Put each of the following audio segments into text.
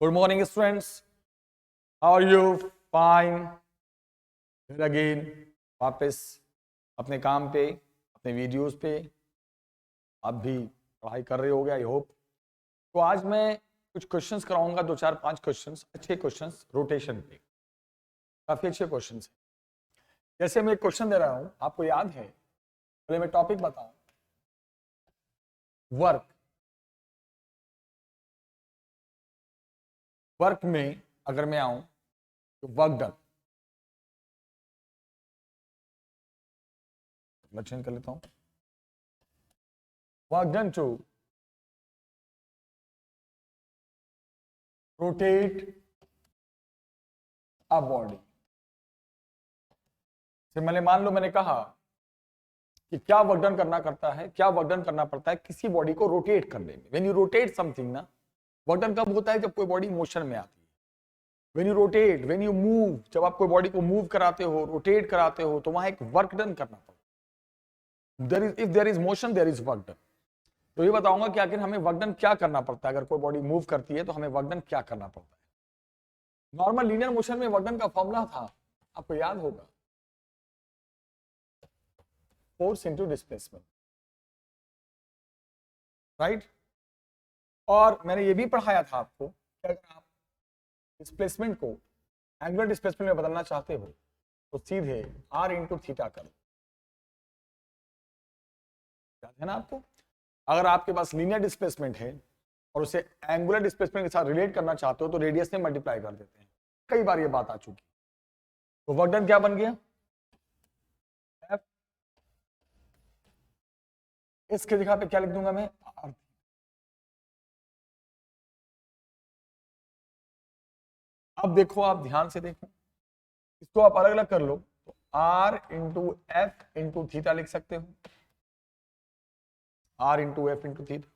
Good morning, students. How are you? Fine. Here again, वापस अपने काम पे, अपने वीडियोस पे आप भी पढ़ाई कर रहे होगे, आई होप। तो आज मैं कुछ क्वेश्चंस कराऊंगा, 2-4-5 क्वेश्चंस, अच्छे क्वेश्चंस रोटेशन पे, काफी अच्छे क्वेश्चंस हैं। जैसे मैं एक क्वेश्चन दे रहा हूं, आपको याद है, पहले मैं टॉपिक बताऊं। वर्क में अगर मैं आऊं तो वर्क डन, चेंज कर लेता हूं। Work done to rotate a body. मान लो मैंने कहा कि क्या वर्क डन करना करता है, क्या वर्क डन करना पड़ता है किसी बॉडी को रोटेट करने में। व्हेन यू रोटेट समथिंग ना, वर्क डन कब होता है? जब कोई बॉडी मोशन में आती है। When you rotate, when you move, जब आप कोई बॉडी को मूव कराते हो, रोटेट कराते हो, तो वहां एक वर्क डन करना पड़ता है। If there is motion, there is work done. तो ये बताऊंगा कि आखिर हमें वर्क डन क्या करना पड़ता है। अगर कोई बॉडी मूव करती है तो हमें वर्क डन क्या करना पड़ता है। नॉर्मल लीनियर मोशन में वर्क डन का फॉर्मूला था, आपको याद होगा, फोर्स इनटू डिस्प्लेसमेंट, राइट। और मैंने ये भी पढ़ाया था आपको कि अगर आप डिस्प्लेसमेंट को एंगुलर डिस्प्लेसमेंट में बदलना चाहते हो तो सीधे r इंटू थीटा करो। याद है ना आपको? अगर आपके पास लीनियर डिस्प्लेसमेंट है और उसे एंगुलर डिस्प्लेसमेंट के साथ रिलेट करना चाहते हो तो रेडियस में मल्टीप्लाई कर देते हैं। कई बार ये बात आ चुकी। तो वर्क डन क्या बन गया? F, इसके जगह पे क्या लिख दूंगा मैं? R। अब देखो, आप ध्यान से देखो, इसको आप अलग अलग कर लो तो R into F into theta लिख सकते हो। R into F into theta,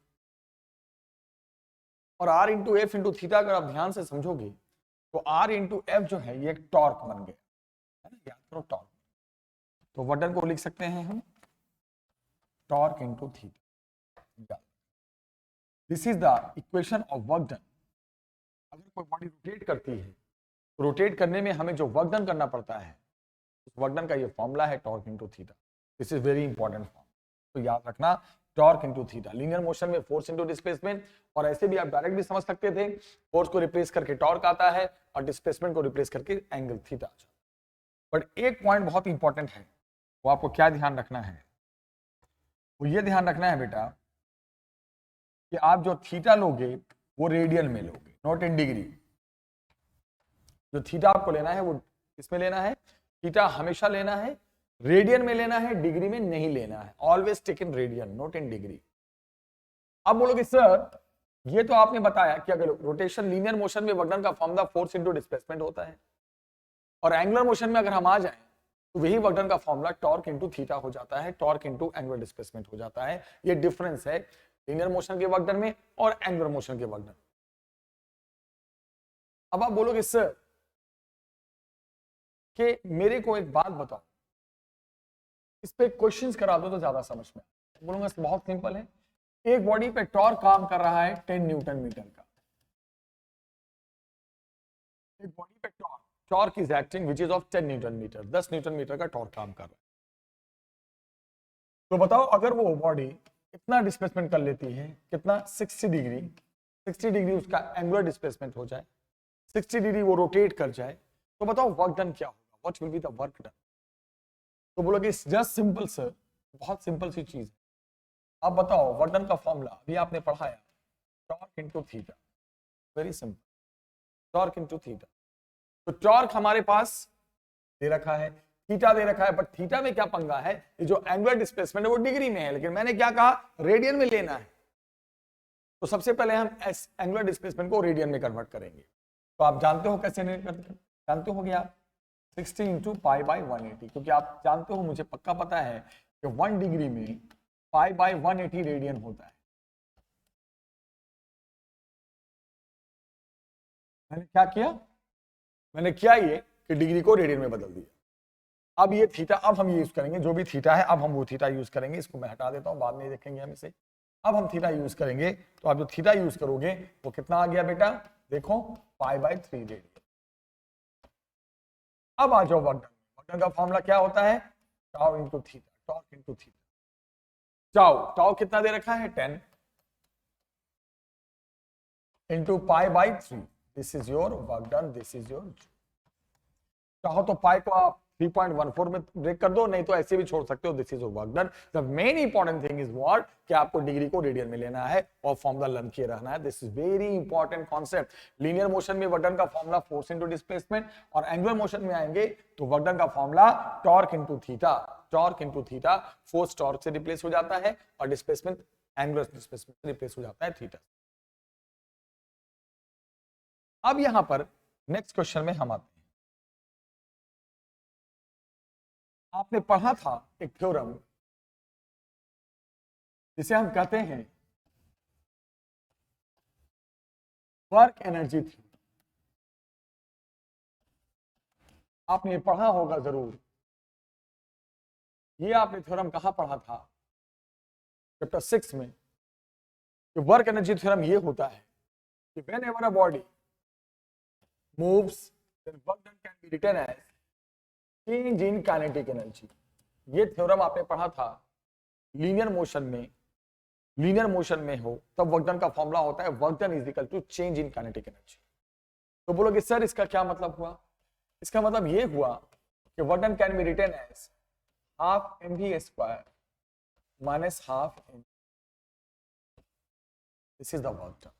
और R into F into theta अगर आप ध्यान से समझोगे तो R इंटू एफ जो है ये एक टॉर्क बन गया, है ना? याद करो, टॉर्क। तो वर्क डन को लिख सकते हैं हम torque into theta. This is the equation of work done. अगर कोई बॉडी रोटेट करती है तो रोटेट करने में हमें जो वर्क डन करना पड़ता है, उस वर्क डन का ये फॉर्मूला है torque into theta. This is very important form, तो याद रखना, torque into theta. Linear motion में फोर्स इंटू डिस्प्लेसमेंट, और ऐसे भी आप डायरेक्ट भी समझ सकते थे, फोर्स को रिप्लेस करके टॉर्क आता है और डिस्प्लेसमेंट को रिप्लेस करके एंगल थीटा आता है। बट एक पॉइंट बहुत इंपॉर्टेंट है, वो आपको क्या ध्यान रखना है? वो ये ध्यान रखना है बेटा कि आप जो थीटा लोगे वो रेडियन में लोगे, नॉट इन डिग्री। जो थीटा आपको लेना है वो किसमें लेना है? थीटा हमेशा लेना है रेडियन में लेना है, डिग्री में नहीं लेना है। Always take in radian, not in degree. अब बोलोगे सर ये तो आपने बताया कि अगर रोटेशन लीनियर मोशन में वर्क डन का फॉर्मूला फोर्स इनटू डिस्प्लेसमेंट होता है, और एंगुलर मोशन में अगर हम आ जाएं तो वही वर्क डन का फॉर्मूला टॉर्क इनटू थीटा हो जाता है, टॉर्क इनटू एंगुलर डिस्प्लेसमेंट हो जाता है। ये डिफरेंस है लीनियर मोशन के वर्क डन में और एंगुलर मोशन के वर्क डन। अब आप बोलोगे सर कि मेरे को एक बात बताओ, इस पे क्वेश्चंस करा दो तो ज्यादा समझ में। बोलूंगा बहुत सिंपल है, एक बॉडी पे टॉर्क काम कर रहा है 10 न्यूटन मीटर का। एक बॉडी पे torque is acting which is of 10 newton meter, 10 newton meter का टॉर्क काम कर रहा है। तो बताओ अगर वो बॉडी इतना डिस्प्लेसमेंट कर लेती है, कितना? 60 डिग्री, 60 डिग्री उसका एंगुलर डिस्प्लेसमेंट हो जाए, 60 डिग्री वो रोटेट कर जाए, तो बताओ वर्क डन क्या होगा? What will be the work done? तो बोलोगे जस्ट सिंपल सर, बहुत सिंपल सी चीज है। आप बताओ वर्क डन का फॉर्मूला अभी आपने पढ़ाया, torque into theta. Very simple, torque into theta. तो टॉर्क हमारे पास दे रखा है, थीटा दे रखा है, बट थीटा में क्या पंगा है? ये जो एंगुलर डिस्प्लेसमेंट है वो डिग्री में है, लेकिन मैंने क्या कहा? रेडियन में लेना है। तो सबसे पहले हम एंगुलर डिस्प्लेसमेंट को रेडियन में कन्वर्ट करेंगे। तो आप जानते हो कैसे जानते हो आप 60 इंटू पाई बाई 180, क्योंकि आप जानते हो, मुझे पक्का पता है कि 1 डिग्री में पाई बाई 180 रेडियन होता है। मैंने क्या किया? मैंने क्या ये कि डिग्री को रेडियन में बदल दिया। अब ये थीटा, अब हम ये यूज करेंगे, जो भी थीटा है अब हम वो थीटा यूज करेंगे। इसको मैं हटा देता हूं, बाद में देखेंगे हम इसे। अब हम थीटा यूज करेंगे, तो आप जो थीटा यूज करोगे वो कितना आ गया बेटा? देखो π/3 रेडियन। अब आ जाओ वर्क डन। वर्क डन का फॉर्मूला क्या होता है? Tau into theta, torque into theta. Tau कितना दे रखा है? 10 into π/3। This is your work done, this is your. चाहो तो पाई को आप 3.14 में ब्रेक कर दो, नहीं तो ऐसे भी छोड़ सकते हो। This is work done. The main important thing is what, कि आपको डिग्री को रेडियन में लेना है और फॉर्मूला लर्न किए रहना है। This is very important concept. Linear motion में वर्क डन का फॉर्मूला फोर्स इनटू डिस्प्लेसमेंट, और एंगुलर मोशन में आएंगे तो वर्क डन का formula torque into theta. Torque into theta, force torque से रिप्लेस हो जाता है और डिस्प्लेसमेंट एंगुलर डिस्प्लेसमेंट से रिप्लेस हो जाता है थीटा। अब यहां पर नेक्स्ट क्वेश्चन में हम आते हैं। आपने पढ़ा था एक थ्योरम जिसे हम कहते हैं वर्क एनर्जी थ्योरम। आपने पढ़ा होगा जरूर। ये आपने थ्योरम कहां पढ़ा था? चैप्टर 6 में। वर्क एनर्जी थ्योरम ये होता है कि whenever a body moves, then work done can be written as change in kinetic energy। ये थ्योरम आपने पढ़ा था लीनियर मोशन में हो तब वर्क डन का फॉर्मूला होता है work done is equal to change in kinetic energy. तो बोलोगे सर इसका क्या मतलब हुआ? इसका मतलब ये हुआ कि work done can be written as half mv² minus half m। This is the work done.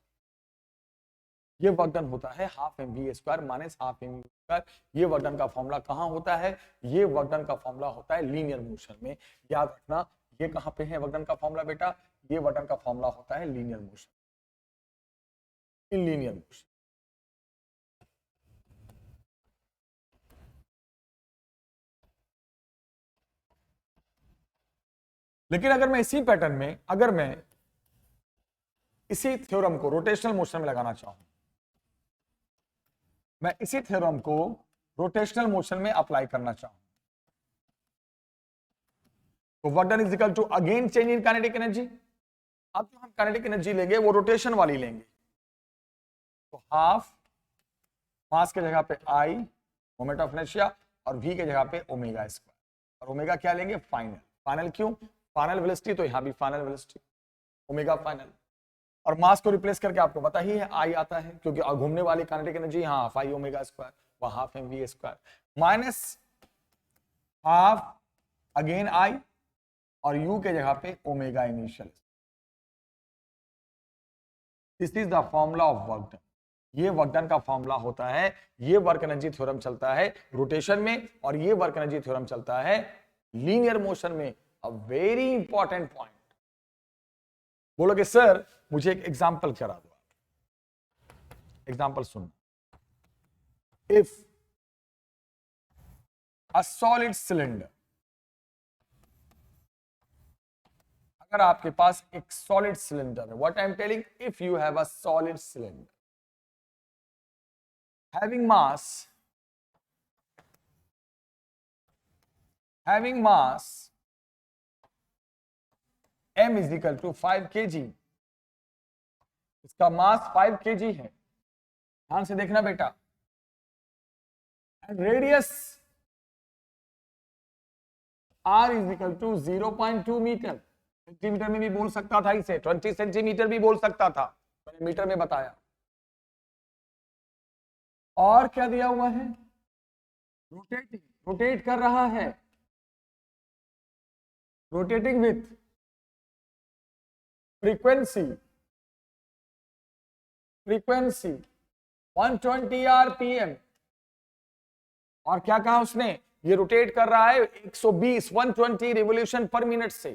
ये वर्क डन होता है half mv² minus half mv²। ये वर्क डन का फॉर्मूला कहां होता है? ये वर्क डन का फॉर्मूला होता है लीनियर मोशन में। याद रखना ये कहां पे है वर्क डन का फॉर्मूला बेटा? ये वर्क डन का फॉर्मूला होता है linear motion, in linear motion. लेकिन अगर मैं इसी पैटर्न में, अगर मैं इसी थ्योरम को रोटेशनल मोशन में लगाना चाहूं, मैं इसी थ्योरम को रोटेशनल मोशन में अप्लाई करना चाहूं, तो work done is equal to again change in kinetic energy. अब जो हम काइनेटिक एनर्जी लेंगे वो रोटेशन वाली लेंगे। तो हाफ मास के जगह पे आई मोमेंट ऑफ इनर्शिया और v के जगह पे ओमेगा स्क्वायर, और ओमेगा क्या लेंगे? फाइनल। फाइनल क्यों? फाइनल वेलोसिटी, तो यहां भी फाइनल वेलोसिटी ओमेगा फाइनल। और मास को रिप्लेस करके आपको पता ही है आई आता है, क्योंकि घूमने वाली काइनेटिक एनर्जी यहाँ हाफ आई ओमेगा स्क्वायर, वह half mv² minus half again I और u के जगह पे omega initial. This is the formula of work done. ये वर्क डन का फॉर्मूला होता है। ये वर्क एनर्जी थ्योरम चलता है रोटेशन में और ये वर्क एनर्जी थ्योरम चलता है लीनियर मोशन में। A very important point. बोलोगे सर मुझे एक एग्जांपल करा दो। Example soon. If a solid cylinder, अगर आपके पास एक सॉलिड सिलेंडर है, what I am telling, if you have a solid cylinder having mass m is equal to 5 kg। इसका मास 5 kg है, ध्यान से देखना बेटा। And radius r is equal to 0.2 metre. Centimetre में भी बोल सकता था इसे, 20 सेंटीमीटर भी बोल सकता था, मैंने मीटर में बताया। और क्या दिया हुआ है? रोटेटिंग, रोटेट कर रहा है, रोटेटिंग विथ फ्रीक्वेंसी 120 rpm। और क्या कहा उसने? ये रोटेट कर रहा है 120 रिवोल्यूशन पर मिनट से।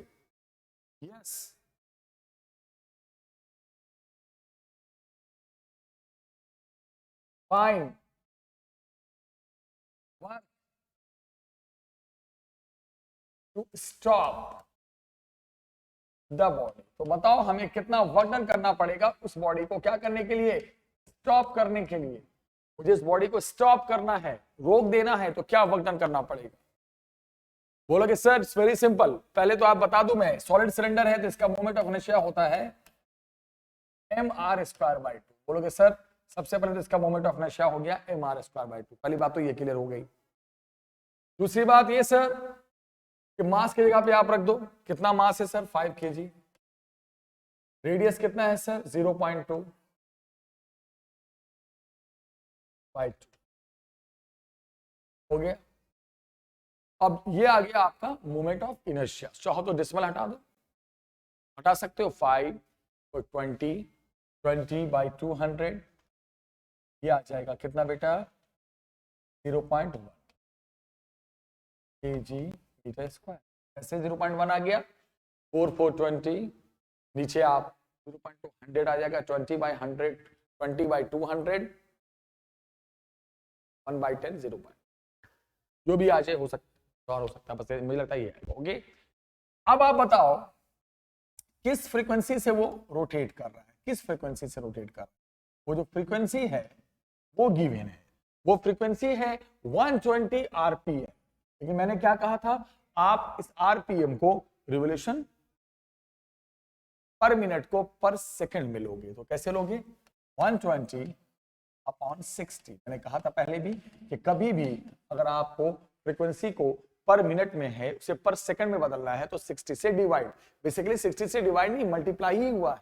Yes, fine to stop the body. तो बताओ हमें कितना वर्क डन करना पड़ेगा उस बॉडी को क्या करने के लिए? स्टॉप करने के लिए। मुझे इस बॉडी को स्टॉप करना है, रोक देना है, तो क्या वर्क डन करना पड़ेगा? बोलोगे सर इट्स वेरी सिंपल। पहले तो आप बता दूं, मैं सॉलिड सिलेंडर है तो इसका मोमेंट ऑफ इनर्शिया होता है mr²/2। बोलोगे सर सबसे पहले तो इसका मोमेंट ऑफ इनर्शिया हो गया mr²/2। पहली बात तो ये क्लियर हो गई। दूसरी बात ये सर कि मास की जगह पे आप रख दो, कितना मास है सर 5 kg, रेडियस कितना है सर 0.2 बाई 2 हो गया। अब ये आ गया आपका मोमेंट ऑफ इनर्शिया। चाहो तो डिसिमल हटा दो, हटा सकते हो 5 और 20 बाई 200, ये आ जाएगा कितना बेटा 0.1 kg मीटर स्क्वायर। ऐसे 0.1 आ गया, 4 नीचे आप 0.2 100 आ जाएगा, 20 बाई 100, 20 बाई 200, 1/10 0. जो भी आ जाए हो सकता है, और हो सकता है, बस मुझे लगता है ये है। ओके, अब आप बताओ किस फ्रीक्वेंसी से वो रोटेट कर रहा है, किस फ्रीक्वेंसी से रोटेट कर रहा है। वो जो फ्रीक्वेंसी है वो गिवन है, वो फ्रीक्वेंसी है 120 आरपीएम। लेकिन मैंने क्या कहा था, आप इस आरपीएम को रिवोल्यूशन पर मिनट को पर सेकंड में लोगे, तो कैसे लोगे 120/60। मैंने कहा था पहले भी कि कभी भी अगर आपको फ्रीक्वेंसी को पर मिनट में है उसे पर सेकंड में बदलना है तो 60 से डिवाइड, बेसिकली 60 से डिवाइड नहीं मल्टीप्लाई ही हुआ है।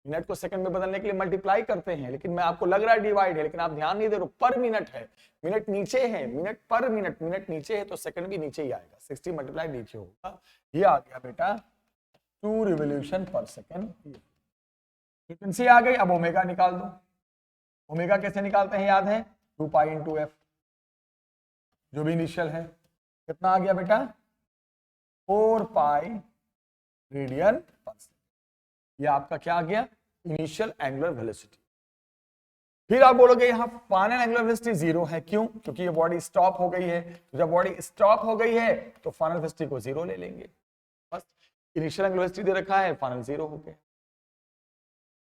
मिनट को सेकंड में बदलने के लिए मल्टीप्लाई करते हैं, लेकिन मैं आपको लग रहा है डिवाइड है, लेकिन आप ध्यान नहीं दे रहे, पर मिनट है, मिनट नीचे है, मिनट पर मिनट, मिनट नीचे है तो सेकंड भी नीचे ही आएगा, 60 मल्टीप्लाई नीचे होगा। ये आ गया बेटा 2 रिवोल्यूशन पर सेकंड। फ्रीक्वेंसी आ गई, अब ओमेगा निकाल दो। ओमेगा कैसे निकालते हैं याद है, 2 पाई इंटू एफ, जो भी इनिशियल है। कितना आ गया बेटा 4 पाई रेडियन पर सेकंड। ये आपका क्या आ गया इनिशियल एंगुलर वेलोसिटी। फिर आप बोलोगे यहां फाइनल एंगुलर वेलोसिटी 0 है, क्यों? क्योंकि ये बॉडी स्टॉप हो गई है, तो जब बॉडी स्टॉप हो गई है तो फाइनल वेलोसिटी को 0 ले लेंगे, बस। इनिशियल एंगुलर वेलोसिटी दे रखा है, फाइनल 0 हो गया।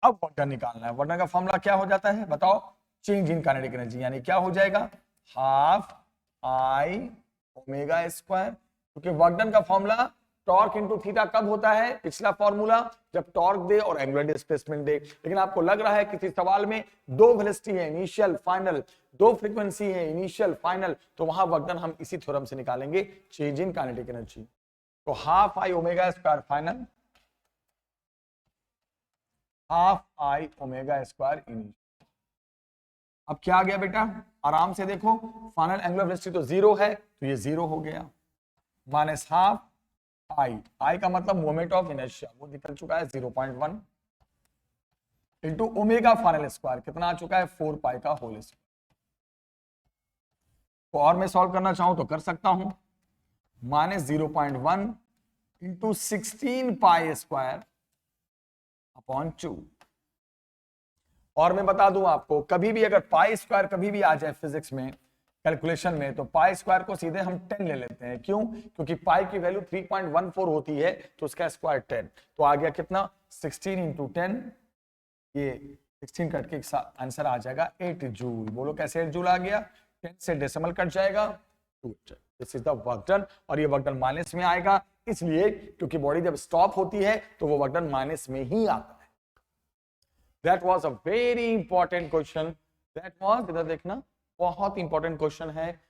अब वर्क निकालना है। वर्क का फॉर्मूला क्या हो जाता है बताओ, चेंज इन काइनेटिक एनर्जी, यानी क्या हो जाएगा हाफ आई ओमेगा स्क्वायर। क्योंकि वर्क डन का फॉर्मूला टॉर्क इनटू थीटा कब होता है, पिछला फॉर्मूला जब टॉर्क दे और एंगुलर डिस्प्लेसमेंट दे। लेकिन आपको लग रहा है किसी सवाल में दो वेलोसिटी है इनिशियल फाइनल, दो फ्रीक्वेंसी है इनिशियल फाइनल, तो वहां वर्क डन हम इसी थ्योरम से निकालेंगे, चेंज इन काइनेटिक एनर्जी। तो half I omega square final, half I omega square initial. अब क्या आ गया बेटा, आराम से देखो, फाइनल एंगुलर वेलोसिटी तो 0 है तो ये 0 हो गया, माइनस हाफ आई, आई का मतलब मोमेंट ऑफ इनर्शिया, वो निकल चुका है 0.1 इंटू ओमेगा फाइनल स्क्वायर, कितना आ चुका है 4 पाई का होल स्क्वायर। तो और मैं सॉल्व करना चाहूं तो कर सकता हूं, minus 0.1 into 16 pi square upon 2। और मैं बता दूं आपको, कभी भी अगर पाई स्क्वायर कभी भी आ जाए फिजिक्स में कैलकुलेशन में, तो पाई स्क्वायर को सीधे हम 10 ले लेते हैं। क्यों? क्योंकि पाई की वैल्यू 3.14 होती है, तो उसका स्क्वायर 10, तो आ गया कितना 16 इंटू 10, ये 16 कट के आंसर आ जाएगा 8 जूल। बोलो कैसे 8 जूल आ गया, 10 से डेसिमल कट जाएगा 2। This is the work done, और ये वर्क डन माइनस में आएगा, इसलिए क्योंकि बॉडी जब स्टॉप होती है तो वो वर्क डन माइनस में ही आता है। That was a very important question. That was, इधर देखना, बहुत इंपॉर्टेंट क्वेश्चन है,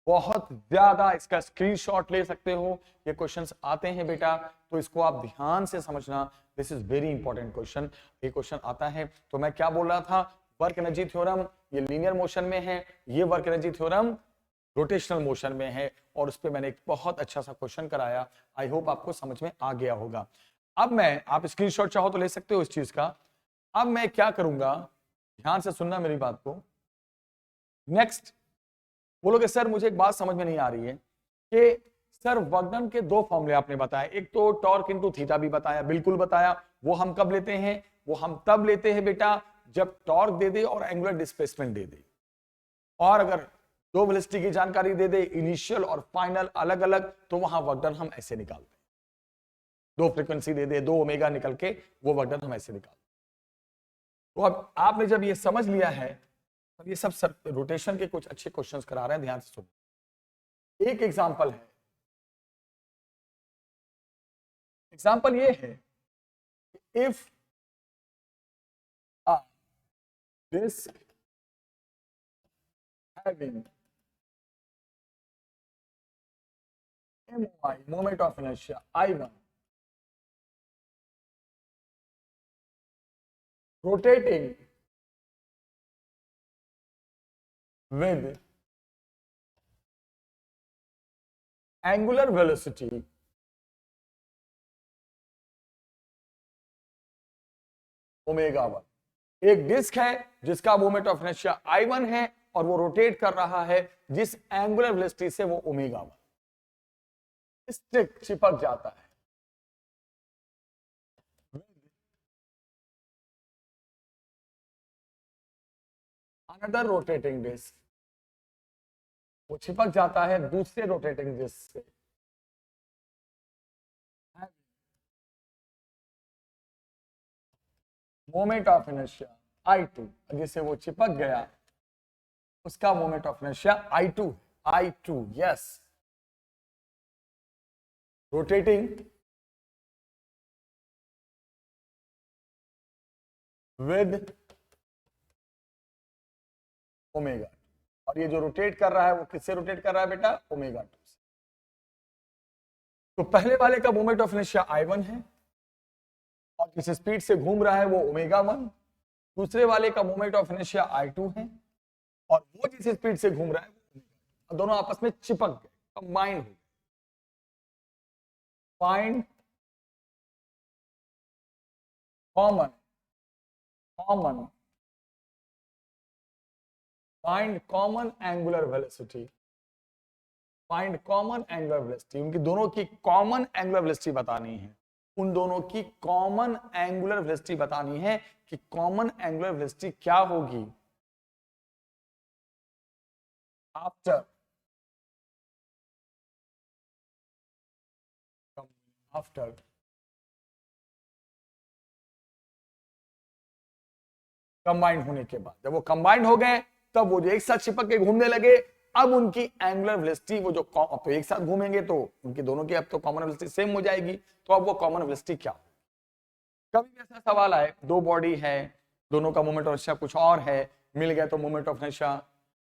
बहुत ज्यादा, इसका स्क्रीनशॉट ले सकते हो। ये क्वेश्चंस आते हैं बेटा, तो इसको आप ध्यान से समझना, this is very important question. ये क्वेश्चन आता है, तो मैं क्या बोल रहा था, वर्क एनर्जी थ्योरम ये लीनियर मोशन में है, ये work energy theorem rotational motion में है, और उस पर मैंने एक बहुत अच्छा सा क्वेश्चन कराया। आई होप आपको समझ में आ गया होगा। अब मैं, आप स्क्रीनशॉट चाहो तो ले सकते हो इस चीज का। अब मैं क्या करूंगा, ध्यान से सुनना मेरी बात को। नेक्स्ट बोलोगे सर मुझे एक बात समझ में नहीं आ रही है कि सर वर्क डन के दो फॉर्मूले आपने बताए, एक तो टॉर्क इनटू थीटा भी बताया, बिल्कुल बताया। वो हम कब लेते हैं, वो हम तब लेते हैं बेटा जब टॉर्क दे दे और एंगुलर डिस्प्लेसमेंट दे दे, और अगर दो वेलोसिटी की जानकारी दे दे इनिशियल और फाइनल अलग अलग, तो वहां वर्क डन हम ऐसे निकालते हैं। दो फ्रीक्वेंसी दे दे, दो ओमेगा निकल के, वो वर्क डन हम ऐसे निकालते हैं। तो अब आपने जब ये समझ लिया है, अब ये सब रोटेशन के कुछ अच्छे क्वेश्चंस करा रहे हैं, ध्यान से सुनो। एक एग्जांपल है, एग्जांपल ये है, if disk having MOI, moment of inertia, I1, rotating with angular velocity omega 1। एक डिस्क है जिसका मोमेंट ऑफ इनर्शिया I1 है और वो रोटेट कर रहा है जिस एंगुलर वेलोसिटी से वो ओमेगा 1 स्टिक चिपक जाता है अनदर रोटेटिंग डिस्क, वो चिपक जाता है दूसरे रोटेटिंग डिस्क से मोमेंट ऑफ इनर्शिया I2, जिससे वो चिपक गया उसका moment of inertia I2, yes, rotating with omega, और ये जो रोटेट कर रहा है वो किससे रोटेट कर रहा है बेटा? ओमेगा 2 से। तो पहले वाले का मोमेंट ऑफ इनर्शिया I1 है और जिस स्पीड से घूम रहा है वो ओमेगा 1, दूसरे वाले का मोमेंट ऑफ इनर्शिया I2 है और वो जिस स्पीड से घूम रहा है वो दोनों आपस में चिपक गए, कंबाइंड हो गए। Find common angular velocity, find common angular velocity, उनकी दोनों की कॉमन एंगुलर वेलोसिटी बतानी है, उन दोनों की कॉमन एंगुलर वेलोसिटी बतानी है कि कॉमन एंगुलर वेलोसिटी क्या होगी आफ्टर कंबाइंड होने के बाद। जब वो कंबाइंड हो गए तब वो जो एक साथ चिपक के घूमने लगे, अब उनकी एंगुलर वेलोसिटी वो जो तो एक साथ घूमेंगे तो उनकी दोनों की अब तो कॉमन वेलोसिटी सेम हो जाएगी, तो अब वो कॉमन वेलोसिटी क्या? कभी भी ऐसा सवाल आए, दो बॉडी है, दोनों का मोमेंट ऑफ इनर्शिया कुछ और है, मिल गए तो मोमेंट ऑफ इनर्शिया,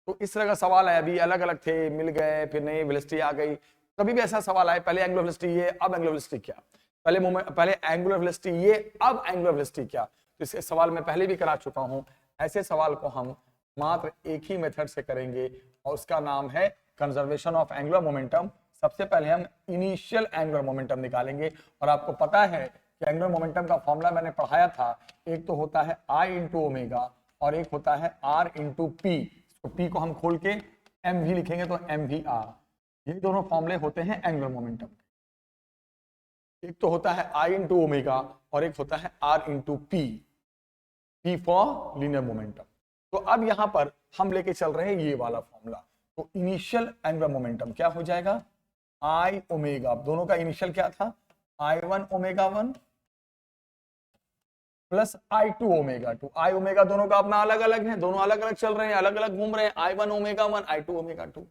तो इस तरह का सवाल है, अभी अलग अलग थे, मिल गए, फिर नई वेलोसिटी आ गई, कभी भी ऐसा सवाल आए, पहले एंगुलर वेलोसिटी ये, अब एंगुलर वेलोसिटी क्या, पहले एंगुलर वेलोसिटी ये, अब एंगुलर वेलोसिटी क्या, तो इस सवाल में पहले भी करा चुका हूं। ऐसे सवाल को हम मात्र एक ही मेथड से करेंगे और उसका नाम है कंजर्वेशन ऑफ एंगुलर मोमेंटम। सबसे पहले हम इनिशियल एंगुलर मोमेंटम निकालेंगे, और आपको पता है कि एंगुलर मोमेंटम का फॉर्मूला मैंने पढ़ाया था, एक तो होता है I इंटू ओमेगा और एक होता है R इंटू पी, तो P को हम खोल के mv लिखेंगे तो mvr, ये दोनों फॉर्मूले होते हैं एंगुलर मोमेंटम। एक तो होता है I इंटू ओमेगा और एक होता है R into P, P for linear momentum. तो अब यहां पर हम लेके चल रहे हैं ये वाला फॉर्मूला, तो इनिशियल एंगुलर मोमेंटम क्या हो जाएगा? I ओमेगा, दोनों का इनिशियल क्या था? I1 omega 1 plus I2 omega 2। I omega दोनों का अपना अलग अलग है, दोनों अलग अलग चल रहे हैं, अलग अलग घूम रहे हैं, I1 ओमेगा 1, I2 ओमेगा 2।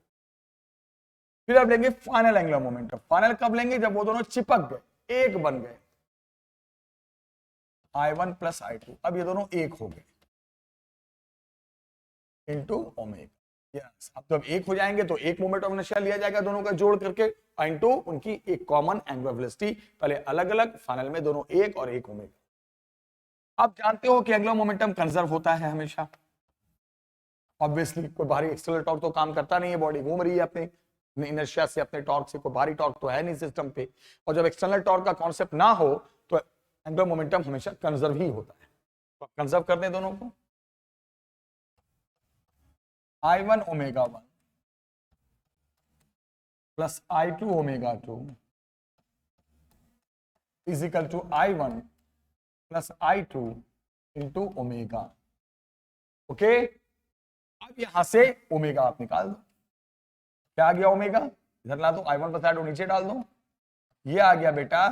फिर अब लेंगे फाइनल एंगुलर मोमेंटम। फाइनल कब लेंगे? जब वो दोनों चिपक गए, एक बन गए, I1 प्लस I2, अब ये दोनों एक हो गए इंटू ओमेगा, यस। अब जब एक हो जाएंगे तो एक मोमेंट ऑफ इनर्शिया लिया जाएगा दोनों का जोड़ करके, इंटू उनकी एक कॉमन एंगुलर वेलोसिटी, पहले अलग अलग, फाइनल में दोनों एक और एक ओमेगा। आप जानते हो कि एंगुलर मोमेंटम कंजर्व होता है हमेशा, ऑब्वियसली कोई भारी एक्सटर्नल टॉर्क तो काम करता नहीं है, बॉडी घूम रही है अपने इनर्शिया से, अपने टॉर्क से, कोई भारी टॉर्क तो है नहीं सिस्टम पे, और जब एक्सटर्नल टॉर्क का कॉन्सेप्ट ना हो तो एंगुलर मोमेंटम हमेशा कंजर्व ही होता है। तो आप कंजर्व कर दें दोनों को, I1 omega 1 plus I2 omega 2 is equal to I1 plus I2 into omega. Okay, अब यहां से ओमेगा आप निकाल दो, क्या आ गया? ओमेगा इधर ला दो, I1 प्लस I2 नीचे डाल दो, ये आ गया बेटा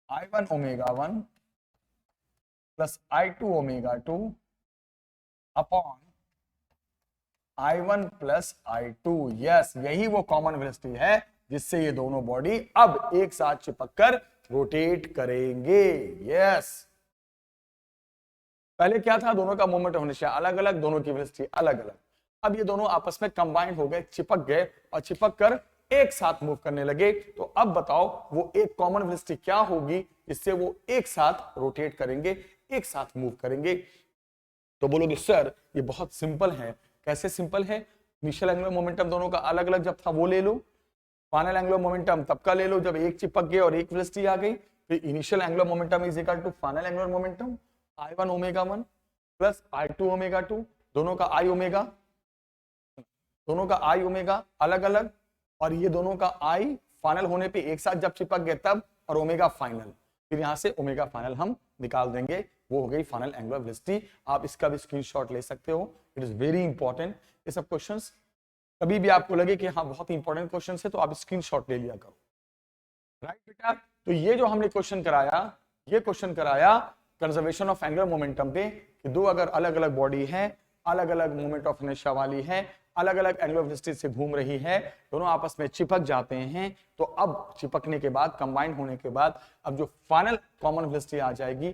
I1 omega 1 plus I2 omega 2 upon I1 plus I2। Yes, यही वो कॉमन वेलोसिटी है जिससे ये दोनों बॉडी अब एक साथ चिपक कर रोटेट करेंगे। यस, पहले क्या था, दोनों का मोमेंट हमेशा अलग अलग, दोनों की वेलोसिटी अलग अलग। अब ये दोनों आपस में कंबाइंड हो गए, चिपक गए और चिपक कर एक साथ मूव करने लगे। तो अब बताओ वो एक कॉमन वेलोसिटी क्या होगी जिससे वो एक साथ रोटेट करेंगे, एक साथ मूव करेंगे। तो बोलोगे सर ये बहुत सिंपल है। कैसे सिंपल है? इनिशियल एंगुलर मोमेंटम दोनों का अलग अलग जब था वो ले लो, फाइनल एंगुलर मोमेंटम तब का ले लो जब एक चिपक गए और एक वेलोसिटी आ गई। फिर initial angular momentum is equal to final angular momentum I1 omega 1 plus I2 omega 2, दोनों का I ओमेगा, दोनों का I ओमेगा अलग अलग, और ये दोनों का I फाइनल होने पे एक साथ जब चिपक गए तब, और ओमेगा फाइनल। फिर यहां से ओमेगा फाइनल हम निकाल देंगे, वो हो गई फाइनल एंगुलर वेलोसिटी। आप इसका भी स्क्रीनशॉट ले सकते हो, इट इज वेरी इंपॉर्टेंट। ये सब क्वेश्चंस कभी भी आपको लगे कि हाँ बहुत इंपॉर्टेंट क्वेश्चन है तो आप स्क्रीनशॉट ले लिया करो, राइट बेटा। तो ये जो हमने क्वेश्चन कराया, ये क्वेश्चन कराया कंजर्वेशन ऑफ एंगुलर मोमेंटम पे, कि दो अगर अलग अलग बॉडी है, अलग अलग मोमेंट ऑफ इनर्शिया वाली है, अलग अलग एंगुलर वेलोसिटी से घूम रही है, दोनों आपस में चिपक जाते हैं, तो अब चिपकने के बाद, कंबाइन होने के बाद, अब जो फाइनल कॉमन वेलोसिटी आ जाएगी,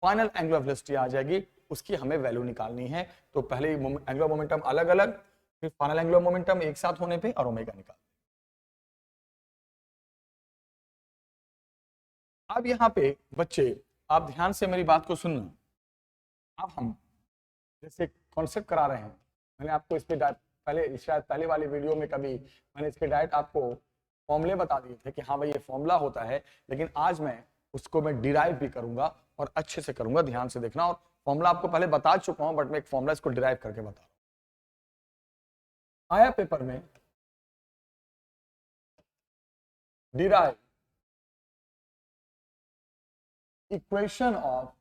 फाइनल एंगुलर वेलोसिटी आ जाएगी, उसकी हमें वैल्यू निकालनी है। तो पहले एंगुलर मोमेंटम अलग अलग, फिर फाइनल एंगुलर मोमेंटम एक साथ होने पे, और ओमेगा निकाल। अब यहां पे बच्चे आप ध्यान से मेरी बात को सुनना। अब हम जैसे कॉन्सेप्ट करा रहे हैं, मैंने आपको इस पे पहले शायद पहले वाली वीडियो में कभी मैंने इसके डायरेक्ट आपको फॉर्मूले बता दिए थे कि हाँ भाई ये फॉर्मूला होता है, लेकिन आज मैं उसको मैं डिराइव भी करूंगा और अच्छे से करूंगा, ध्यान से देखना। और फॉर्मूला आपको पहले बता चुका हूं, बट मैं एक फॉर्मूला इसको डिराइव करके बता रहा हूं। आया पेपर में derive equation of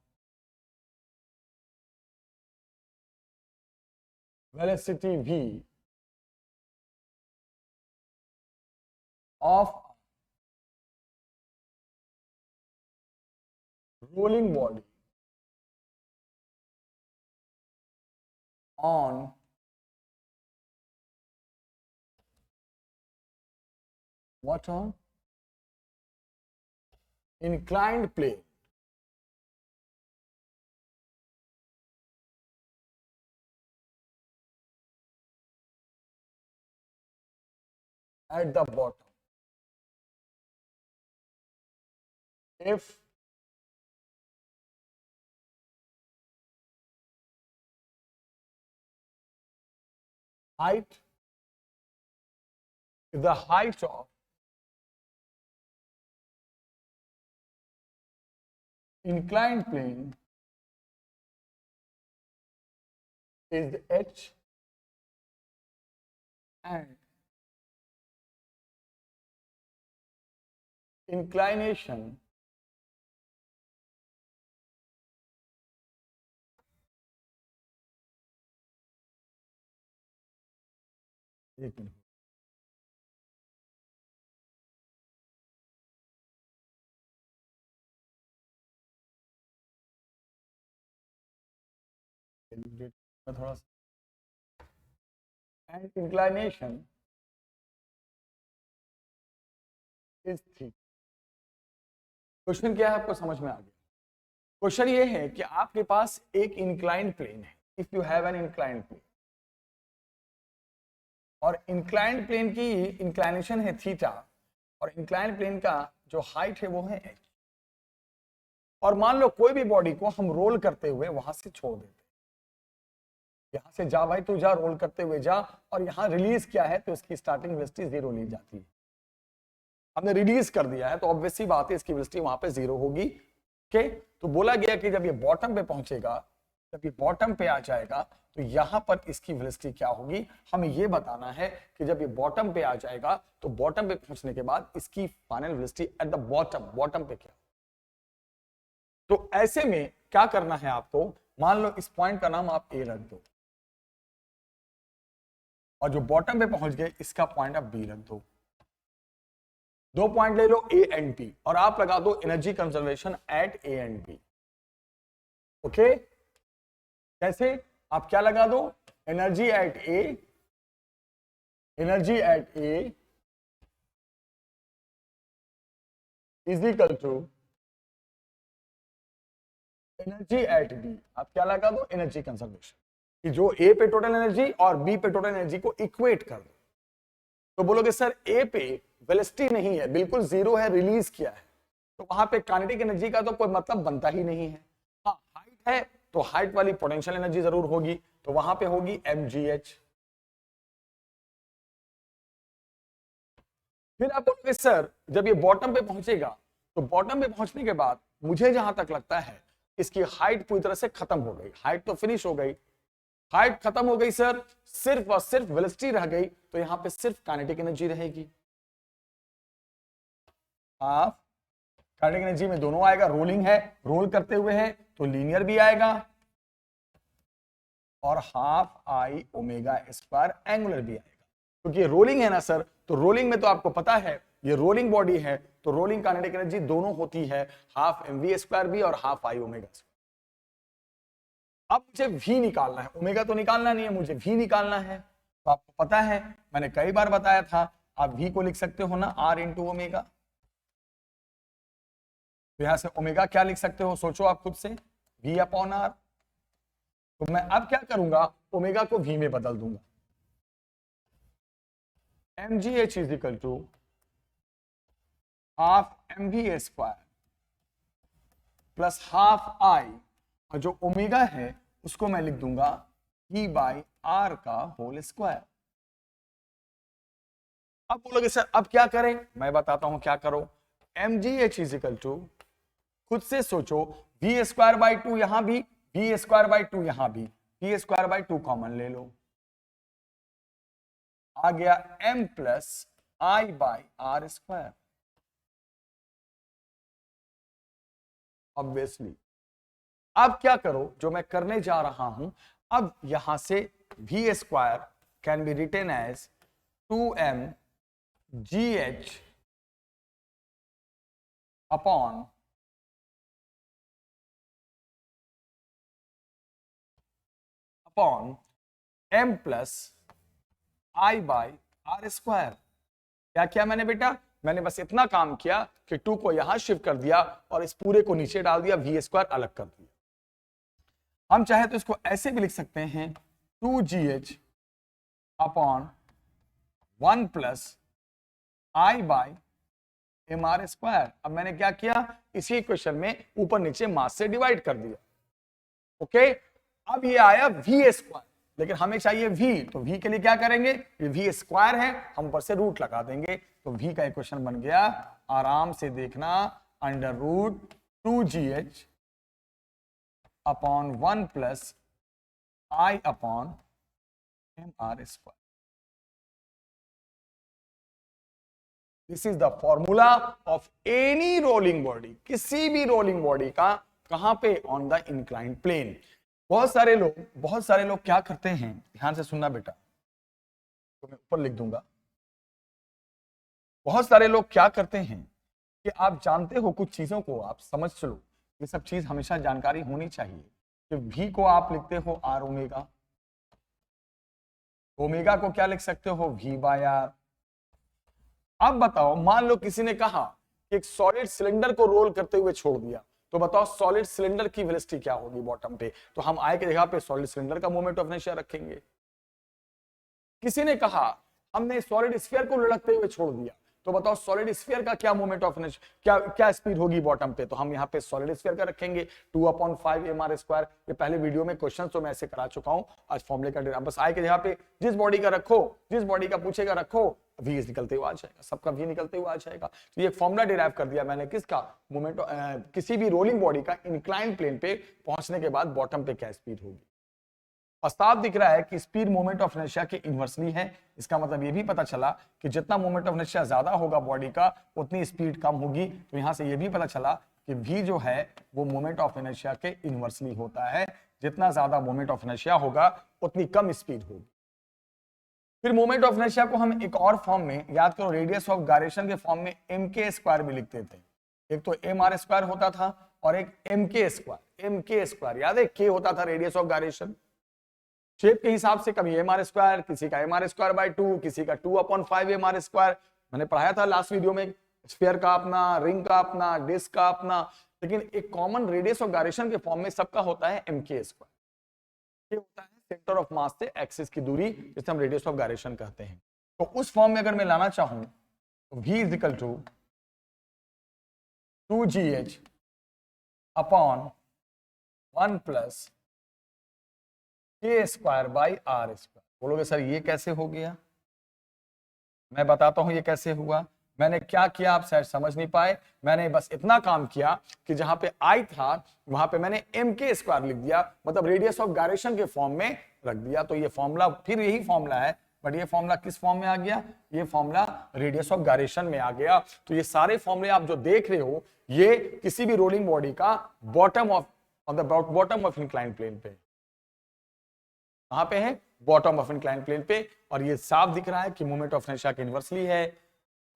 velocity v of rolling body on what? On inclined plane at the bottom if height if the height of inclined plane is h and inclination थोड़ा सा and inclination is theta. Question क्या है आपको समझ में आ गया? Question ये है कि आपके पास एक इंक्लाइंड प्लेन है, if you have an inclined plane, और इंक्लाइंड प्लेन की इंक्लाइनेशन है थीटा, और इंक्लाइंड प्लेन का जो हाइट है वो है h। और मान लो कोई भी बॉडी को हम रोल करते हुए वहां से छोड़ देते, यहां से जा भाई तू जा, रोल करते हुए जा, और यहां रिलीज किया है तो इसकी स्टार्टिंग वेलोसिटी 0 ली जाती है। हमने रिलीज कर दिया है तो ऑब्वियस सी बात है इसकी वेलोसिटी वहां पे 0 होगी। ओके, तो बोला गया कि जब ये बॉटम पे पहुंचेगा, जब ये बॉटम पे आ जाएगा तो यहां पर इसकी वेलोसिटी क्या होगी, हमें ये बताना है कि जब ये बॉटम पे आ जाएगा तो बॉटम पे पहुंचने के बाद इसकी final velocity at the bottom, bottom पे क्या। तो ऐसे में क्या करना है आपको, मान लो इस पॉइंट का नाम आप ए रख दो, और जो बॉटम पे पहुंच गए इसका पॉइंट आप बी रख दो। दो पॉइंट ले लो ए एंड बी, और आप लगा दो energy conservation at A and B. Okay, कैसे? आप क्या लगा दो, energy at A, energy at A is equal to energy at B, आप क्या लगा दो, एनर्जी कंजर्वेशन, कि जो ए पे टोटल एनर्जी और बी पे टोटल एनर्जी को इक्वेट कर दो। तो बोलोगे सर ए पे वेलोसिटी नहीं है, बिल्कुल जीरो है, रिलीज किया है, तो वहां पे काइनेटिक एनर्जी का तो कोई मतलब बनता ही नहीं है। हाँ हाइट है तो हाइट वाली पोटेंशियल एनर्जी जरूर होगी, तो वहां पे होगी mgh। फिर आप बोलोगे सर जब ये बॉटम पे पहुंचेगा, तो बॉटम पे पहुंचने के बाद मुझे जहां तक लगता है इसकी हाइट पूरी तरह से खत्म हो गई, हाइट तो फिनिश हो गई, हाइट खत्म हो गई सर, सिर्फ और सिर्फ वेलोसिटी रह गई, तो यहां पे सिर्फ काइनेटिक एनर्जी रहेगी। हाफ काइनेटिक एनर्जी में दोनों आएगा, रोलिंग है, रोल करते हुए है तो लीनियर भी आएगा, और half I omega square angular भी आएगा, क्योंकि ये रोलिंग है ना सर, तो रोलिंग में तो आपको पता है ये रोलिंग बॉडी है, तो रोलिंग काइनेटिक एनर्जी दोनों होती है, हाफ mv स्क्वायर भी और हाफ आई ओमेगा स्क्वायर। अब मुझे v निकालना है, ओमेगा तो निकालना नहीं है, मुझे v निकालना है, तो आपको पता है मैंने कई बार बताया था, आप v को लिख सकते हो ना r इंटू ओमेगा, तो यहां से ओमेगा क्या लिख सकते हो, सोचो आप खुद से, v अपॉन r। तो मैं अब क्या करूंगा, ओमेगा को v में बदल दूंगा, mgh is equal to half mv square plus half I, और जो ओमेगा है उसको मैं लिख दूंगा v बाई आर का होल स्क्वायर। अब बोलोगे सर अब क्या करें, मैं बताता हूं क्या करो, mgh इज इक्वल टू, खुद से सोचो, v स्क्वायर बाई 2 यहां भी, v स्क्वायर बाई 2 यहां भी, v स्क्वायर बाई 2 कॉमन ले लो, आ गया m plus I by R square. Obviously अब क्या करो, जो मैं करने जा रहा हूं, अब यहां से v square can be written as 2m gh upon m plus I by R square. क्या किया मैंने बेटा, मैंने बस इतना काम किया कि 2 को यहां शिफ्ट कर दिया और इस पूरे को नीचे डाल दिया, v स्क्वायर अलग कर दिया। हम चाहे तो इसको ऐसे भी लिख सकते हैं, 2gh upon 1 plus I by M R square. अब मैंने क्या किया, इसी इक्वेशन में ऊपर नीचे मास से डिवाइड कर दिया, ओके। अब ये आया v स्क्वायर, लेकिन हमें चाहिए v, तो v के लिए क्या करेंगे, ये v स्क्वायर है, हम ऊपर से रूट लगा देंगे, तो v का इक्वेशन बन गया, आराम से देखना, under root 2gh upon 1 plus I upon M R square. This is the formula of any rolling body, किसी भी रोलिंग बॉडी का, कहां पे, ऑन द इंक्लाइंड प्लेन। बहुत सारे लोग क्या करते हैं, ध्यान से सुनना बेटा, तो मैं ऊपर लिख दूंगा, बहुत सारे लोग क्या करते हैं कि आप जानते हो कुछ चीजों को आप समझ चलो, ये सब चीज हमेशा जानकारी होनी चाहिए, कि v को आप लिखते हो r ओमेगा, ओमेगा को क्या लिख सकते हो, v बाय r। अब बताओ, मान लो किसी ने कहा कि एक सॉलिड सिलेंडर को रोल करते हुए छोड़ दिया, तो बताओ सॉलिड सिलेंडर की वेलोसिटी क्या होगी बॉटम पे, तो हम आई की जगह पे सॉलिड सिलेंडर का मोमेंट ऑफ इनर्शिया रखेंगे। किसी ने कहा हमने सॉलिड स्फीयर को लुढ़कते हुए छोड़ दिया, तो बताओ सॉलिड स्फीयर का क्या मोमेंट ऑफ इनर्शिया, क्या स्पीड होगी बॉटम पे, तो हम यहाँ पे सॉलिड स्फीयर का रखेंगे 2/5 mr स्क्वायर। ये पहले वीडियो में क्वेश्चन तो मैं ऐसे करा चुका हूं, आज फॉर्मूले का बस आई के जगह पे जिस बॉडी का रखो, जिस बॉडी का पूछेगा रखो, वी निकलते हुए आ जाएगा, सबका वी निकलते हुए आ जाएगा। तो ये फॉर्मूला डिराइव कर दिया मैंने, किसका, मोमेंट किसी भी रोलिंग बॉडी का इंक्लाइंड प्लेन पे पहुंचने के बाद बॉटम पे क्या स्पीड होगी। प्रस्ताव दिख रहा है कि स्पीड मोमेंट ऑफ इनर्शिया के इनवर्सली है, इसका मतलब ये भी पता चला कि जितना मोमेंट ऑफ इनर्शिया ज्यादा होगा बॉडी का, उतनी स्पीड कम होगी। तो यहां से ये भी पता चला कि v जो है वो मोमेंट ऑफ इनर्शिया के इनवर्सली होता है, जितना ज्यादा मोमेंट ऑफ इनर्शिया होगा उतनी कम स्पीड होगी। फिर मोमेंट ऑफ इनर्शिया को हम एक और फॉर्म में, याद करो, रेडियस ऑफ गायरेशन के फॉर्म में mk स्क्वायर भी लिखते थे। एक तो mr स्क्वायर होता था और एक mk स्क्वायर, याद है, k होता था रेडियस ऑफ गायरेशन। शेप के हिसाब से कभी mr स्क्वायर, किसी का mr स्क्वायर बाय 2, किसी का 2/5 mr स्क्वायर। मैंने पढ़ाया था लास्ट वीडियो में, स्फीयर का अपना, रिंग का अपना, डिस्क का अपना, लेकिन एक कॉमन रेडियस ऑफ गायरेशन के फॉर्म में सबका होता है mk स्क्वायर। ये होता है सेंटर ऑफ मास से एक्सिस की दूरी, जिसे हम रेडियस ऑफ गायरेशन कहते हैं। तो उस फॉर्म में अगर मैं लाना चाहूं तो v is equal to 2gh upon 1 plus k square by R square. बोलोगे सर ये कैसे हो गया? मैं बताता हूं ये कैसे हुआ। मैंने क्या किया आप शायद समझ नहीं पाए। मैंने बस इतना काम किया कि जहां पे I था वहां पे मैंने mk स्क्वायर लिख दिया, मतलब रेडियस ऑफ गायरेशन के फॉर्म में रख दिया। तो ये फॉर्मूला फिर यही फॉर्मूला है, बट ये फॉर्मूला किस फॉर्म में आ गया? ये फॉर्मूला रेडियस ऑफ गायरेशन में आ गया। तो ये सारे फॉर्मूले आप जो देख रहे हो ये किसी भी रोलिंग बॉडी का bottom of bottom of incline plane पे, कहां पे है? बॉटम ऑफ इंक्लाइन प्लेन पे। और ये साफ दिख रहा है कि मोमेंट ऑफ इनर्शिया की इन्वर्सली है,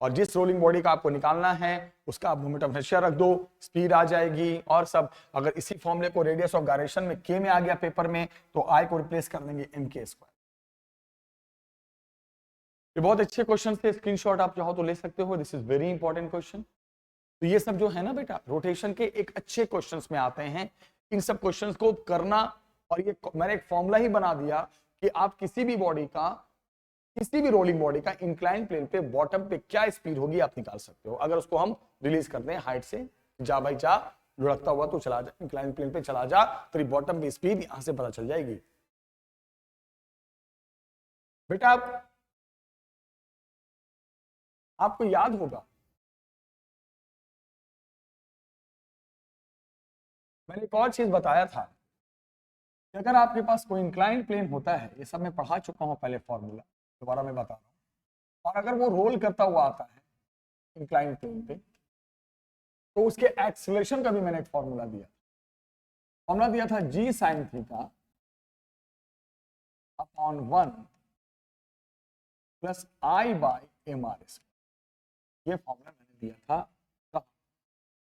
और जिस रोलिंग बॉडी का आपको निकालना है उसका आप मोमेंट ऑफ इनर्शिया रख दो, स्पीड आ जाएगी। और सब अगर इसी फॉर्मूले को रेडियस ऑफ गायरेशन में k में आ गया पेपर में, तो I को रिप्लेस कर देंगे mk स्क्वायर। ये बहुत अच्छे क्वेश्चन थे, स्क्रीनशॉट आप चाहो तो ले सकते हो, this is very important question. तो ये सब जो है ना बेटा रोटेशन के एक अच्छे क्वेश्चंस में आते हैं। इन सब क्वेश्चंस को करना, और ये मैंने एक फॉर्मूला ही बना दिया कि आप किसी भी बॉडी का, किसी भी रोलिंग बॉडी का इंक्लाइन प्लेन पे बॉटम पे क्या स्पीड होगी आप निकाल सकते हो। अगर उसको हम रिलीज करते हैं हाइट से, जा भाई जा, लुढ़कता हुआ तो चला जा, इंक्लाइन प्लेन पे चला जा, तेरी बॉटम की स्पीड यहां से पता चल जाएगी। बेटा आपको याद होगा मैंने एक और चीज बताया था कि अगर आपके पास कोई इंक्लाइन प्लेन होता है, ये सब मैं पढ़ा चुका हूं पहले फॉर्मूला, दोबारा मैं बता रहा हूं, और अगर वो रोल करता हुआ आता है इंक्लाइन प्लेन पे, तो उसके एक्सीलरेशन का भी मैंने एक फॉर्मूला दिया। फॉर्मूला दिया था g sin theta upon 1 plus I by M R square. ये फॉर्मूला मैंने दिया था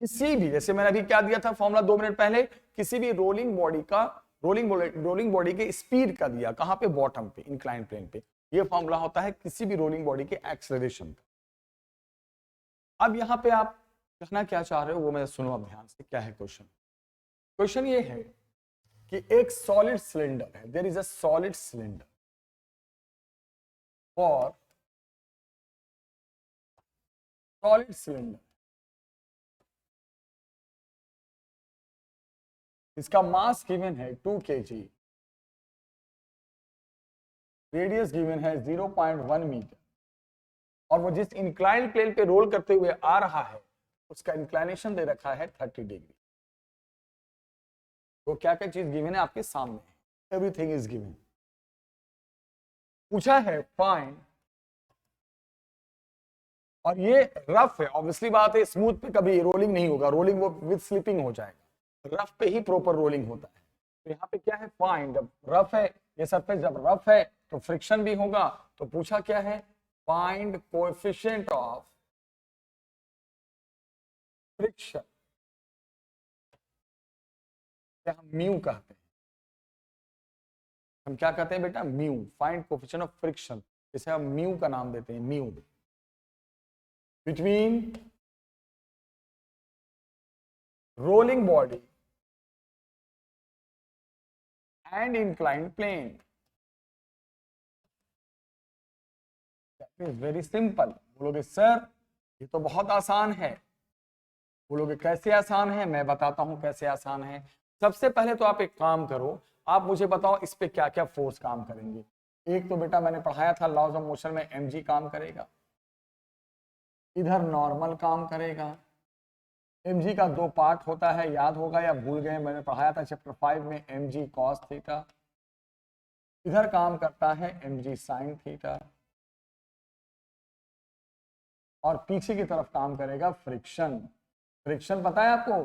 किसी भी, जैसे मैंने अभी क्या दिया था फॉर्मूला 2 मिनट पहले, किसी भी रोलिंग बॉडी का, रोलिंग बॉडी के स्पीड का दिया, कहां पे? बॉटम पे, इंक्लाइन प्लेन पे। ये फॉर्मूला होता है किसी भी रोलिंग बॉडी के एक्सेलरेशन का। अब यहां पे आप कहना क्या चाह रहे हो वो मैं सुनो अब ध्यान से, क्या है क्वेश्चन। क्वेश्चन ये है कि एक सॉलिड सिलेंडर है, there is a solid cylinder for solid cylinder, इसका मास गिवन है 2 kg, रेडियस गिवन है 0.1 मीटर, और वो जिस इंक्लाइन प्लेन पे रोल करते हुए आ रहा है उसका इंक्लाइनेशन दे रखा है 30 डिग्री। तो क्या क्या चीज गिवन है आपके सामने, एवरीथिंग इज गिवन। पूछा है फाइंड, और ये रफ है, ऑब्वियसली बात है, स्मूथ पे कभी रोलिंग नहीं होगा, रोलिंग वो विद स्लिपिंग हो जाएगा, रफ पे ही प्रॉपर रोलिंग होता है। तो यहाँ पे क्या है? फाइंड, जब रफ है ये सरफेस, जब रफ है तो फ्रिक्शन भी होगा। तो पूछा क्या है? फाइंड कोएफिशिएंट ऑफ फ्रिक्शन, क्या हम म्यू कहते हैं, हम क्या कहते हैं बेटा? Mu. Find coefficient of friction, इसे हम म्यू का नाम देते हैं, mu, between rolling body and inclined plane. That is very simple. बोलोगे सर ये तो बहुत आसान है, बोलोगे कैसे आसान है? मैं बताता हूं कैसे आसान है। सबसे पहले तो आप एक काम करो, आप मुझे बताओ इस पे क्या क्या फोर्स काम करेंगे। एक तो बेटा मैंने पढ़ाया था लॉज ऑफ मोशन में mg काम करेगा, इधर नॉर्मल काम करेगा। mg का 2 पार्ट होता है, याद होगा या भूल गए? मैंने पढ़ाया था चैप्टर 5 में mg cos थीटा, इधर काम करता है mg sin थीटा, और पीछे की तरफ काम करेगा फ्रिक्शन। फ्रिक्शन पता है आपको?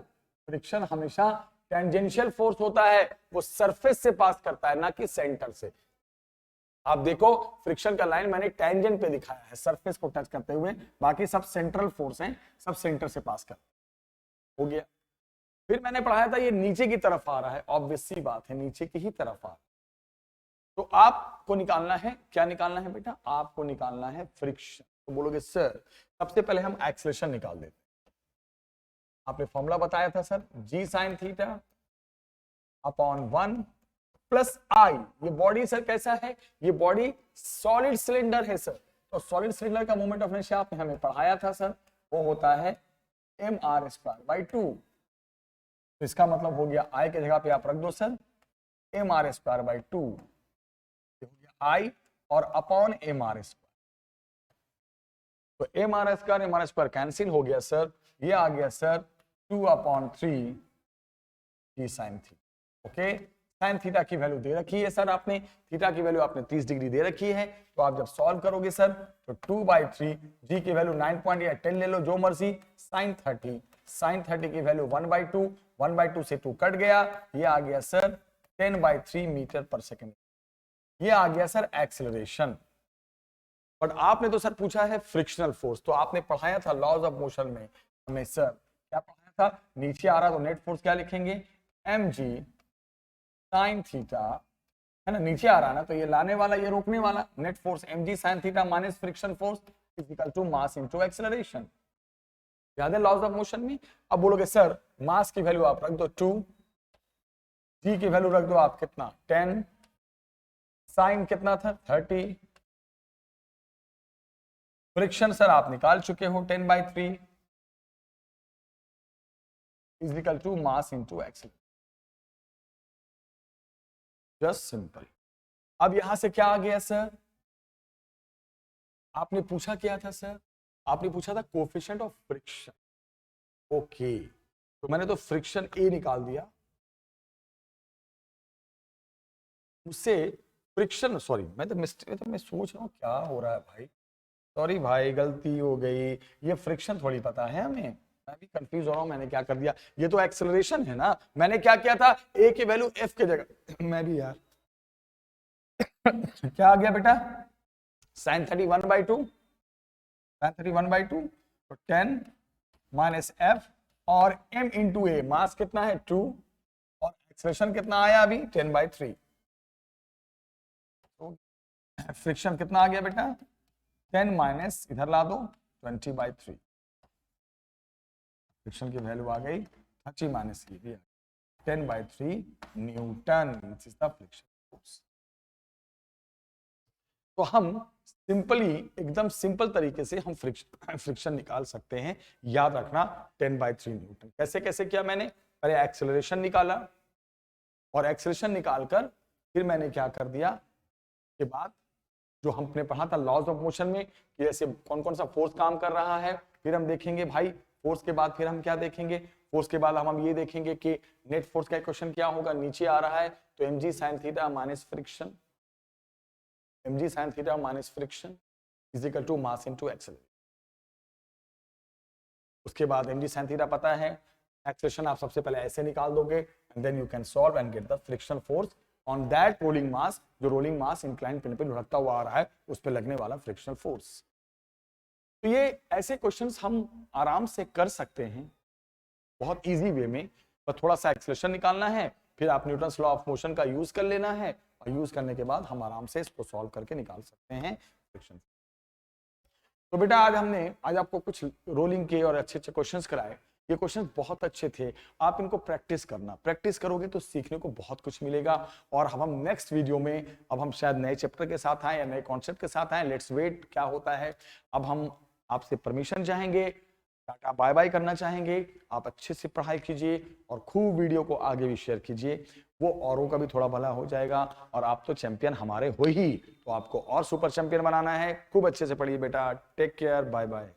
फ्रिक्शन हमेशा टेंजेंशियल फोर्स होता है, वो सरफेस से पास करता है ना कि सेंटर से। आप देखो फ्रिक्शन का लाइन मैंने टेंजेंट पे दिखाया है, सरफेस को टच करते हुए, बाकी सब सेंट्रल फोर्स हैं, सब सेंटर से पास करते हो गया। फिर मैंने पढ़ाया था ये नीचे की तरफ आ रहा है, ऑब्वियस सी बात है नीचे की ही तरफ आ रहा है। तो आपको निकालना है, क्या निकालना है बेटा? आपको निकालना है फ्रिक्शन। तो बोलोगे सर सबसे पहले हम एक्सेलरेशन निकाल देते हैं। आपने फॉर्मूला बताया था सर, जी साइन थीटा अपॉन 1 प्लस आई। ये बॉडी सर कैसा है, ये बॉडी सॉलिड सिलेंडर है सर, तो सॉलिड सिलेंडर का मोमेंट ऑफ इनर्शिया आपने हमें पढ़ाया था सर, वो होता है mr²/2। तो इसका मतलब हो गया आई के जगह पे आप रख दो सर mr²/2, हो गया आई और अपॉन mr²। तो mr² कैंसिल हो गया सर, ये आ गया sir 2/3 G sine theta. Okay, sine theta की वैल्यू दे रखी है सर आपने, थीटा की वैल्यू आपने 30 डिग्री दे रखी है, तो आप जब सॉल्व करोगे सर तो 2/3, जी की वैल्यू 9 या 10 ले लो जो मर्जी, साइन 30 की वैल्यू 1/2, 1/2 से 2 कट गया, ये आ गया सर 10/3 मीटर पर सेकेंड। ये आ गया सर एक्सेलरेशन। बट आपने तो सर पूछा है फ्रिक्शनल फोर्स, तो आपने पढ़ाया था लॉज ऑफ मोशन में हमें सर क्या पढ़ाया था, नीचे आ रहा तो नेट फोर्स क्या लिखेंगे, mg साइन थीटा, है ना, नीचे आ रहा ना, तो ये लाने वाला ये रोकने वाला, net force mg sine theta minus friction force is equal to mass into acceleration. याद है लॉज ऑफ मोशन में। अब बोलोगे सर मास की वैल्यू आप रख दो 2, जी की वैल्यू रख दो आप कितना 10, साइन कितना था 30, फ्रिक्शन सर आप निकाल चुके हो 10/3 is equal to mass into acceleration. Just simple. अब यहां से क्या आ गया सर, आपने पूछा क्या था सर, आपने पूछा था कोएफिशिएंट ऑफ फ्रिक्शन। ओके, तो मैंने तो फ्रिक्शन ए निकाल दिया, उससे फ्रिक्शन, सॉरी मैं तो मिस्टेक, तो मैं सोच रहा हूं क्या हो रहा है भाई, सॉरी भाई गलती हो गई, ये फ्रिक्शन थोड़ी पता है हमें, मैं भी कंफ्यूज हो रहा हूं, मैंने क्या कर दिया, ये तो एक्सेलरेशन है ना, मैंने क्या किया था ए की वैल्यू एफ के जगह मैं भी यार क्या आ गया बेटा sin 31/2, sin 31/2, तो 10 माइनस एफ और m इंटू ए, मास कितना है 2 और एक्सेलरेशन कितना आया अभी 10/3, तो फ्रिक्शन कितना आ गया बेटा 10 माइनस इधर ला दो 20/3, फ्रिक्शन की वैल्यू आ गई 30 माइनस की 10/3 Newton, this is the friction force. तो हम सिंपली एकदम सिंपल तरीके से हम फ्रिक्शन निकाल सकते हैं, याद रखना 10/3 न्यूटन। कैसे कैसे किया मैंने, पहले एक्सेलरेशन निकाला और एक्सेलरेशन निकालकर फिर मैंने क्या कर दिया के बाद जो हमने पढ़ा था लॉज ऑफ मोशन में कि ऐसे कौन कौन सा फोर्स काम कर रहा है, फिर हम देखेंगे भाई फोर्स के बाद फिर हम क्या देखेंगे, फोर्स के बाद हम ये देखेंगे कि नेट फोर्स का इक्वेशन क्या होगा, नीचे आ रहा है तो mg sin theta minus friction, mg sin theta minus friction is equal to mass into acceleration. उसके बाद mg sin थीटा पता है, एक्सेलरेशन आप सबसे पहले ऐसे निकाल दोगे and then you can solve and get the friction force on that rolling mass, जो रोलिंग मास इंक्लाइन प्लेन पे लुढ़कता हुआ आ रहा है उस पे लगने वाला फ्रिक्शनल फोर्स। तो ये ऐसे क्वेश्चंस हम आराम से कर सकते हैं बहुत इजी वे में, पर थोड़ा सा एक्सेलरेशन निकालना है, फिर आप न्यूटन्स लॉ ऑफ मोशन का यूज कर लेना है और यूज करने के बाद हम आराम से इसको सॉल्व करके निकाल सकते हैं फ्रिक्शन। तो बेटा आज आपको कुछ रोलिंग के और अच्छे अच्छे क्वेश्चंस कराए, ये क्वेश्चंस बहुत अच्छे थे, आप इनको प्रैक्टिस करना, प्रैक्टिस करोगे तो सीखने को बहुत कुछ मिलेगा। और हम नेक्स्ट वीडियो में अब हम शायद नए चैप्टर के साथ आए या नए कॉन्सेप्ट के साथ आए, लेट्स वेट क्या होता है। अब हम आपसे परमिशन चाहेंगे, टाटा बाय बाय करना चाहेंगे, आप अच्छे से पढ़ाई कीजिए और खूब वीडियो को आगे भी शेयर कीजिए, वो औरों का भी थोड़ा भला हो जाएगा और आप तो चैंपियन हमारे हो ही, तो आपको और सुपर चैंपियन बनाना है। खूब अच्छे से पढ़िए बेटा, टेक केयर, बाय बाय।